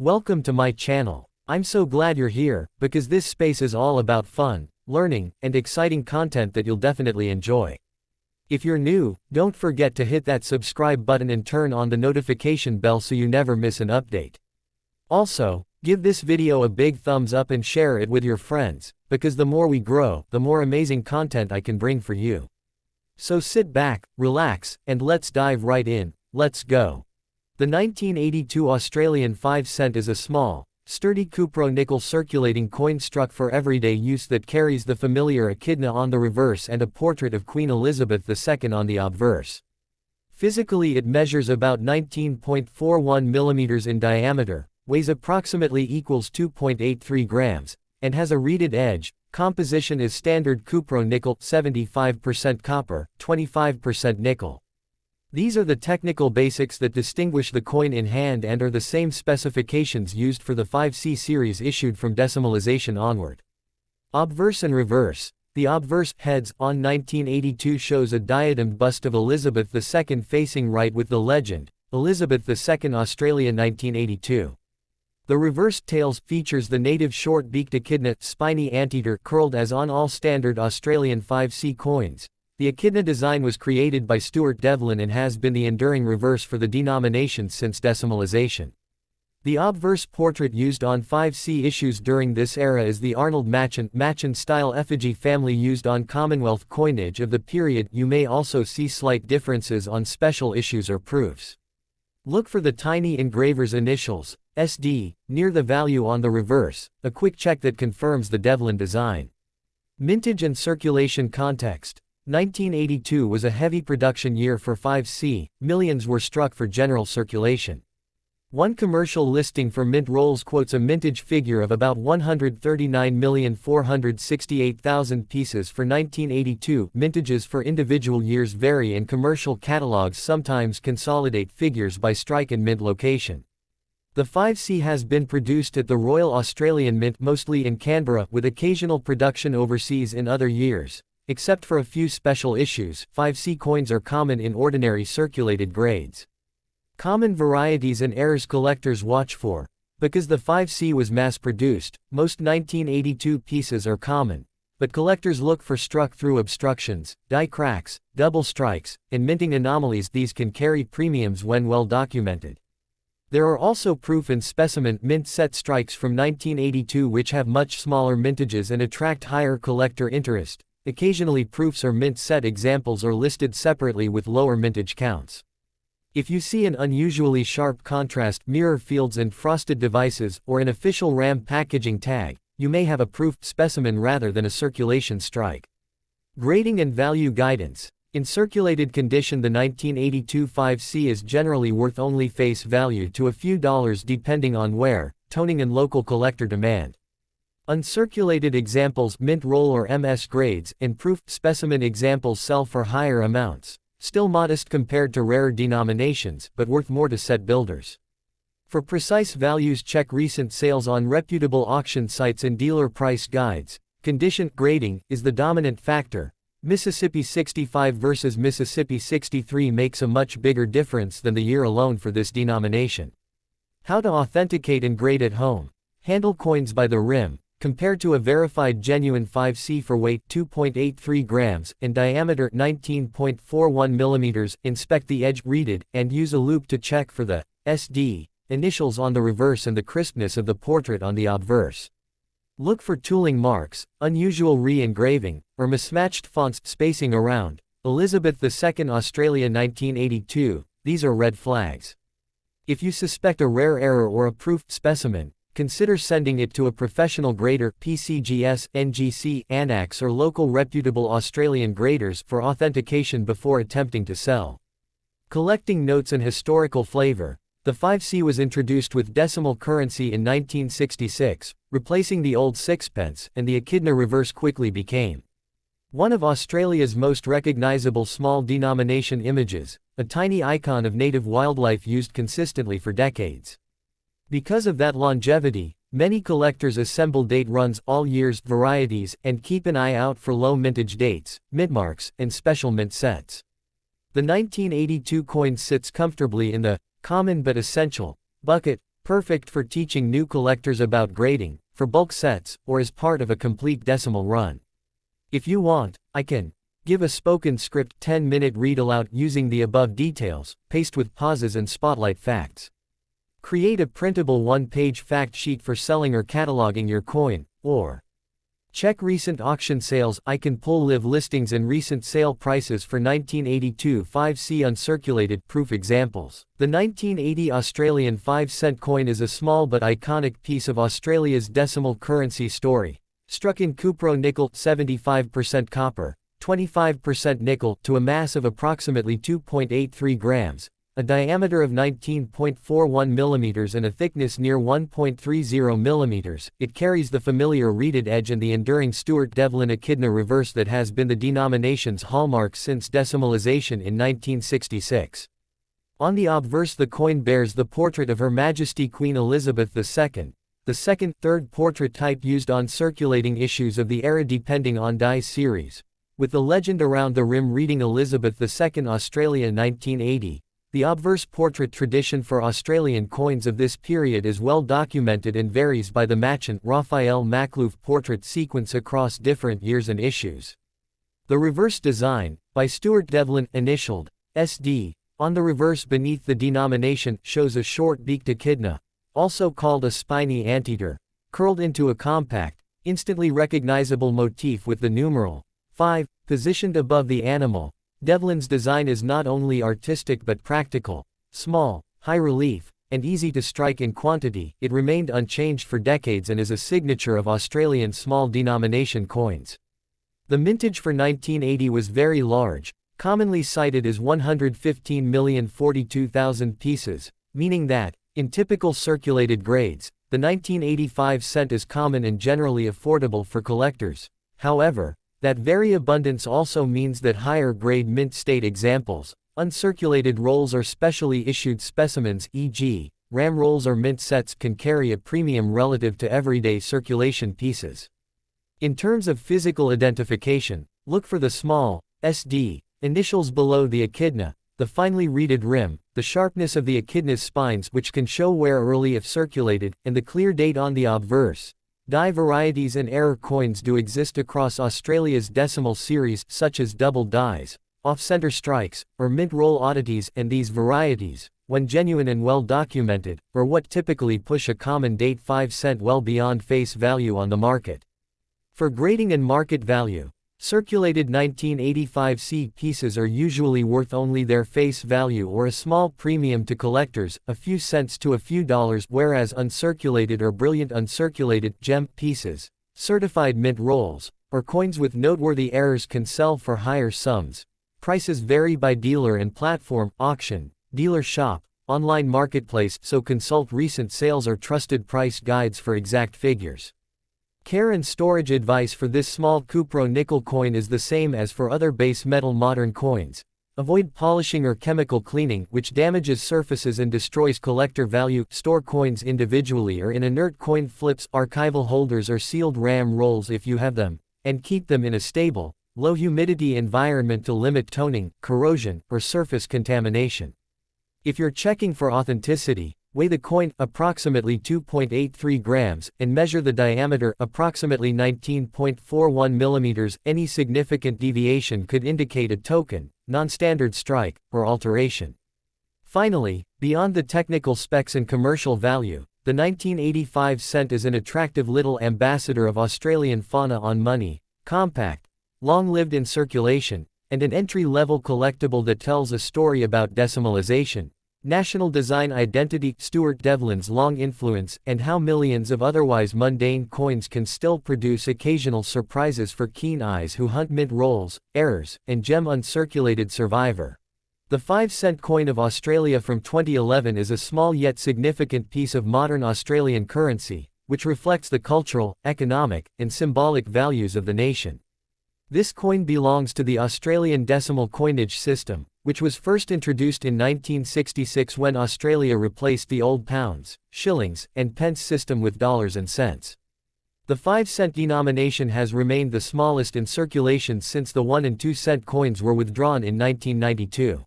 Welcome to my channel. I'm so glad you're here, because this space is all about fun, learning, and exciting content that you'll definitely enjoy. If you're new, don't forget to hit that subscribe button and turn on the notification bell so you never miss an update. Also, give this video a big thumbs up and share it with your friends, because the more we grow, the more amazing content I can bring for you. So sit back, relax, and let's dive right in. Let's go. The 1982 Australian 5 cent is a small, sturdy cupro-nickel circulating coin struck for everyday use that carries the familiar echidna on the reverse and a portrait of Queen Elizabeth II on the obverse. Physically, it measures about 19.41 mm in diameter, weighs approximately equals 2.83 grams, and has a reeded edge. Composition is standard cupro-nickel, 75% copper, 25% nickel. These are the technical basics that distinguish the coin in hand and are the same specifications used for the 5C series issued from decimalization onward. Obverse and reverse. The obverse heads on 1982 shows a diademed bust of Elizabeth II facing right with the legend, Elizabeth II Australia 1982. The reversed tails features the native short-beaked echidna, spiny anteater curled as on all standard Australian 5C coins. The echidna design was created by Stuart Devlin and has been the enduring reverse for the denomination since decimalization. The obverse portrait used on 5C issues during this era is the Arnold Machen-style effigy family used on Commonwealth coinage of the period. You may also see slight differences on special issues or proofs. Look for the tiny engraver's initials, SD, near the value on the reverse, a quick check that confirms the Devlin design. Mintage and circulation context. 1982 was a heavy production year for 5C, millions were struck for general circulation. One commercial listing for mint rolls quotes a mintage figure of about 139,468,000 pieces for 1982. Mintages for individual years vary and commercial catalogs sometimes consolidate figures by strike and mint location. The 5C has been produced at the Royal Australian Mint mostly in Canberra with occasional production overseas in other years. Except for a few special issues, 5C coins are common in ordinary circulated grades. Common varieties and errors collectors watch for. Because the 5C was mass-produced, most 1982 pieces are common, but collectors look for struck-through obstructions, die cracks, double strikes, and minting anomalies. These can carry premiums when well documented. There are also proof and specimen mint set strikes from 1982 which have much smaller mintages and attract higher collector interest. Occasionally proofs or mint set examples are listed separately with lower mintage counts. If you see an unusually sharp contrast, mirror fields and frosted devices, or an official RAM packaging tag, you may have a proof specimen rather than a circulation strike. Grading and value guidance. In circulated condition, the 1982 5C is generally worth only face value to a few dollars depending on wear, toning and local collector demand. Uncirculated examples, mint roll or MS grades, and proof specimen examples sell for higher amounts. Still modest compared to rarer denominations, but worth more to set builders. For precise values, check recent sales on reputable auction sites and dealer price guides. Condition grading is the dominant factor. Mississippi 65 versus Mississippi 63 makes a much bigger difference than the year alone for this denomination. How to authenticate and grade at home. Handle coins by the rim. Compared to a verified genuine 5C for weight 2.83 grams and diameter 19.41 mm, inspect the edge, reeded, and use a loupe to check for the SD initials on the reverse and the crispness of the portrait on the obverse. Look for tooling marks, unusual re-engraving, or mismatched fonts spacing around. Elizabeth II Australia 1982, these are red flags. If you suspect a rare error or a proof specimen, consider sending it to a professional grader, PCGS, NGC, ANAX or local reputable Australian graders for authentication before attempting to sell. Collecting notes and historical flavor. The 5C was introduced with decimal currency in 1966, replacing the old sixpence, and the echidna reverse quickly became one of Australia's most recognizable small denomination images, a tiny icon of native wildlife used consistently for decades. Because of that longevity, many collectors assemble date runs, all years, varieties, and keep an eye out for low mintage dates, mint marks, and special mint sets. The 1982 coin sits comfortably in the common but essential bucket perfect for teaching new collectors about grading, for bulk sets, or as part of a complete decimal run. If you want, I can give a spoken script 10-minute read aloud using the above details, paste with pauses and spotlight facts. Create a printable one-page fact sheet for selling or cataloging your coin, or check recent auction sales. I can pull live listings and recent sale prices for 1982 5C uncirculated proof examples. The 1980 Australian 5-cent coin is a small but iconic piece of Australia's decimal currency story. Struck in cupro-nickel, 75% copper, 25% nickel, to a mass of approximately 2.83 grams, a diameter of 19.41 mm and a thickness near 1.30 mm, it carries the familiar reeded edge and the enduring Stuart Devlin echidna reverse that has been the denomination's hallmark since decimalization in 1966. On the obverse, the coin bears the portrait of Her Majesty Queen Elizabeth II, the second, third portrait type used on circulating issues of the era depending on die series, with the legend around the rim reading Elizabeth II Australia 1980. The obverse portrait tradition for Australian coins of this period is well documented and varies by the Machen Raphael Makhlouf portrait sequence across different years and issues. The reverse design, by Stuart Devlin, initialed SD, on the reverse beneath the denomination, shows a short-beaked echidna, also called a spiny anteater, curled into a compact, instantly recognizable motif with the numeral 5, positioned above the animal. Devlin's design is not only artistic but practical, small, high relief, and easy to strike in quantity. It remained unchanged for decades and is a signature of Australian small denomination coins. The mintage for 1980 was very large, commonly cited as 115,042,000 pieces, meaning that, in typical circulated grades, the 1985 cent is common and generally affordable for collectors. However, that very abundance also means that higher-grade mint-state examples, uncirculated rolls or specially issued specimens, e.g., RAM rolls or mint sets, can carry a premium relative to everyday circulation pieces. In terms of physical identification, look for the small SD initials below the echidna, the finely reeded rim, the sharpness of the echidna's spines which can show where early if circulated, and the clear date on the obverse. Die varieties and error coins do exist across Australia's decimal series, such as double dies, off-center strikes, or mint roll oddities, and these varieties, when genuine and well documented, are what typically push a common date 5 cent well beyond face value on the market. For grading and market value, circulated 1985C pieces are usually worth only their face value or a small premium to collectors, a few cents to a few dollars, whereas uncirculated or brilliant uncirculated gem pieces, certified mint rolls, or coins with noteworthy errors can sell for higher sums. Prices vary by dealer and platform, auction, dealer shop, online marketplace, so consult recent sales or trusted price guides for exact figures. Care and storage advice for this small cupro-nickel coin is the same as for other base metal modern coins. Avoid polishing or chemical cleaning, which damages surfaces and destroys collector value. Store coins individually or in inert coin flips, archival holders or sealed RAM rolls if you have them, and keep them in a stable, low humidity environment to limit toning, corrosion, or surface contamination. If you're checking for authenticity, weigh the coin, approximately 2.83 grams, and measure the diameter, approximately 19.41 mm. Any significant deviation could indicate a token, non-standard strike, or alteration. Finally, beyond the technical specs and commercial value, the 1985 cent is an attractive little ambassador of Australian fauna on money, compact, long-lived in circulation, and an entry-level collectible that tells a story about decimalization, national design identity, Stuart Devlin's long influence, and how millions of otherwise mundane coins can still produce occasional surprises for keen eyes who hunt mint rolls, errors, and gem uncirculated survivor. The 5-cent coin of Australia from 2011 is a small yet significant piece of modern Australian currency, which reflects the cultural, economic, and symbolic values of the nation. This coin belongs to the Australian decimal coinage system, which was first introduced in 1966 when Australia replaced the old pounds, shillings, and pence system with dollars and cents. The 5-cent denomination has remained the smallest in circulation since the 1 and 2 cent coins were withdrawn in 1992.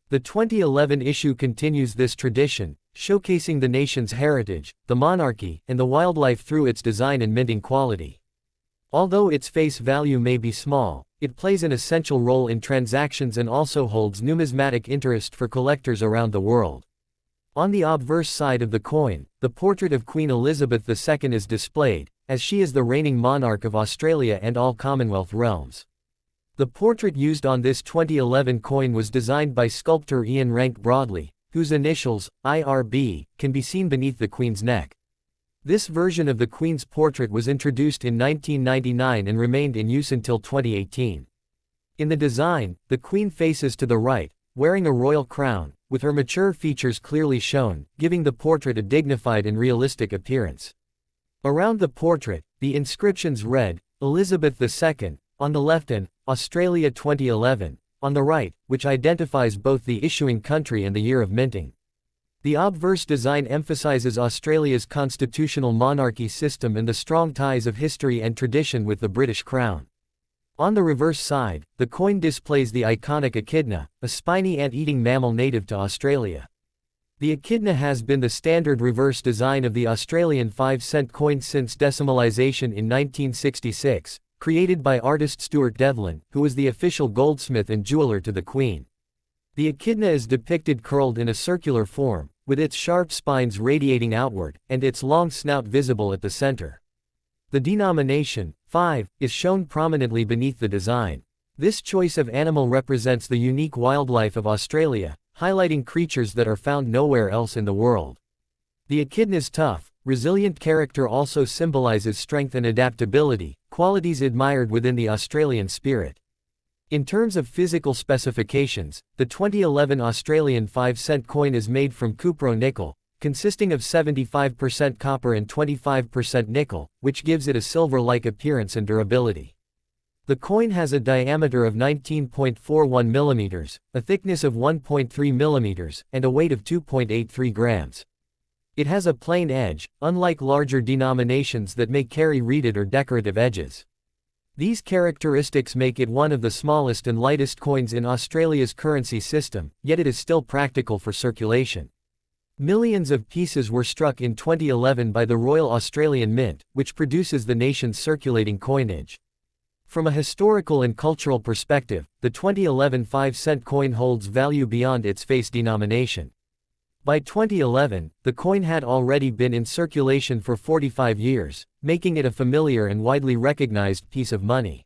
The 2011 issue continues this tradition, showcasing the nation's heritage, the monarchy, and the wildlife through its design and minting quality. Although its face value may be small, it plays an essential role in transactions and also holds numismatic interest for collectors around the world. On the obverse side of the coin, the portrait of Queen Elizabeth II is displayed, as she is the reigning monarch of Australia and all Commonwealth realms. The portrait used on this 2011 coin was designed by sculptor Ian Rank Broadley, whose initials, IRB, can be seen beneath the Queen's neck. This version of the Queen's portrait was introduced in 1999 and remained in use until 2018. In the design, the Queen faces to the right, wearing a royal crown, with her mature features clearly shown, giving the portrait a dignified and realistic appearance. Around the portrait, the inscriptions read, Elizabeth II, on the left and Australia 2011, on the right, which identifies both the issuing country and the year of minting. The obverse design emphasizes Australia's constitutional monarchy system and the strong ties of history and tradition with the British Crown. On the reverse side, the coin displays the iconic echidna, a spiny ant-eating mammal native to Australia. The echidna has been the standard reverse design of the Australian 5-cent coin since decimalisation in 1966, created by artist Stuart Devlin, who was the official goldsmith and jeweler to the Queen. The echidna is depicted curled in a circular form, with its sharp spines radiating outward, and its long snout visible at the center. The denomination, 5, is shown prominently beneath the design. This choice of animal represents the unique wildlife of Australia, highlighting creatures that are found nowhere else in the world. The echidna's tough, resilient character also symbolizes strength and adaptability, qualities admired within the Australian spirit. In terms of physical specifications, the 2011 Australian 5-cent coin is made from cupro-nickel, consisting of 75% copper and 25% nickel, which gives it a silver-like appearance and durability. The coin has a diameter of 19.41 mm, a thickness of 1.3 mm, and a weight of 2.83 grams. It has a plain edge, unlike larger denominations that may carry reeded or decorative edges. These characteristics make it one of the smallest and lightest coins in Australia's currency system, yet it is still practical for circulation. Millions of pieces were struck in 2011 by the Royal Australian Mint, which produces the nation's circulating coinage. From a historical and cultural perspective, the 2011 5-cent coin holds value beyond its face denomination. By 2011, the coin had already been in circulation for 45 years, making it a familiar and widely recognized piece of money.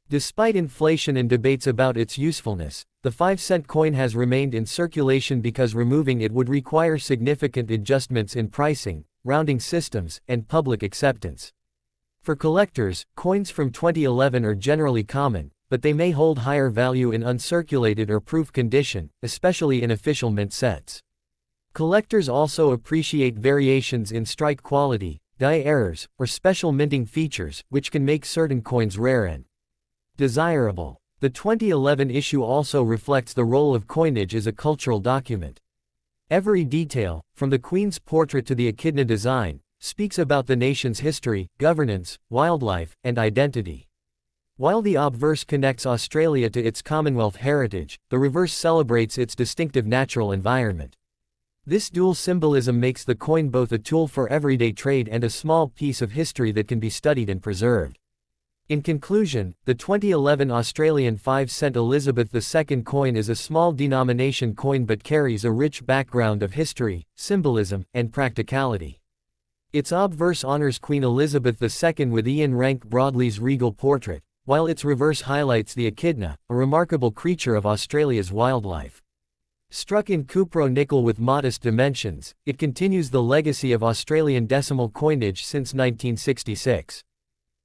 Despite inflation and debates about its usefulness, the 5-cent coin has remained in circulation because removing it would require significant adjustments in pricing, rounding systems, and public acceptance. For collectors, coins from 2011 are generally common, but they may hold higher value in uncirculated or proof condition, especially in official mint sets. Collectors also appreciate variations in strike quality, die errors, or special minting features, which can make certain coins rare and desirable. The 2011 issue also reflects the role of coinage as a cultural document. Every detail, from the Queen's portrait to the echidna design, speaks about the nation's history, governance, wildlife, and identity. While the obverse connects Australia to its Commonwealth heritage, the reverse celebrates its distinctive natural environment. This dual symbolism makes the coin both a tool for everyday trade and a small piece of history that can be studied and preserved. In conclusion, the 2011 Australian 5-cent Elizabeth II coin is a small denomination coin but carries a rich background of history, symbolism, and practicality. Its obverse honors Queen Elizabeth II with Ian Rank Broadley's regal portrait, while its reverse highlights the echidna, a remarkable creature of Australia's wildlife. Struck in cupro-nickel with modest dimensions, it continues the legacy of Australian decimal coinage since 1966.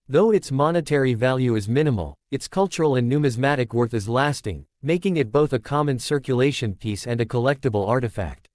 Though its monetary value is minimal, its cultural and numismatic worth is lasting, making it both a common circulation piece and a collectible artifact.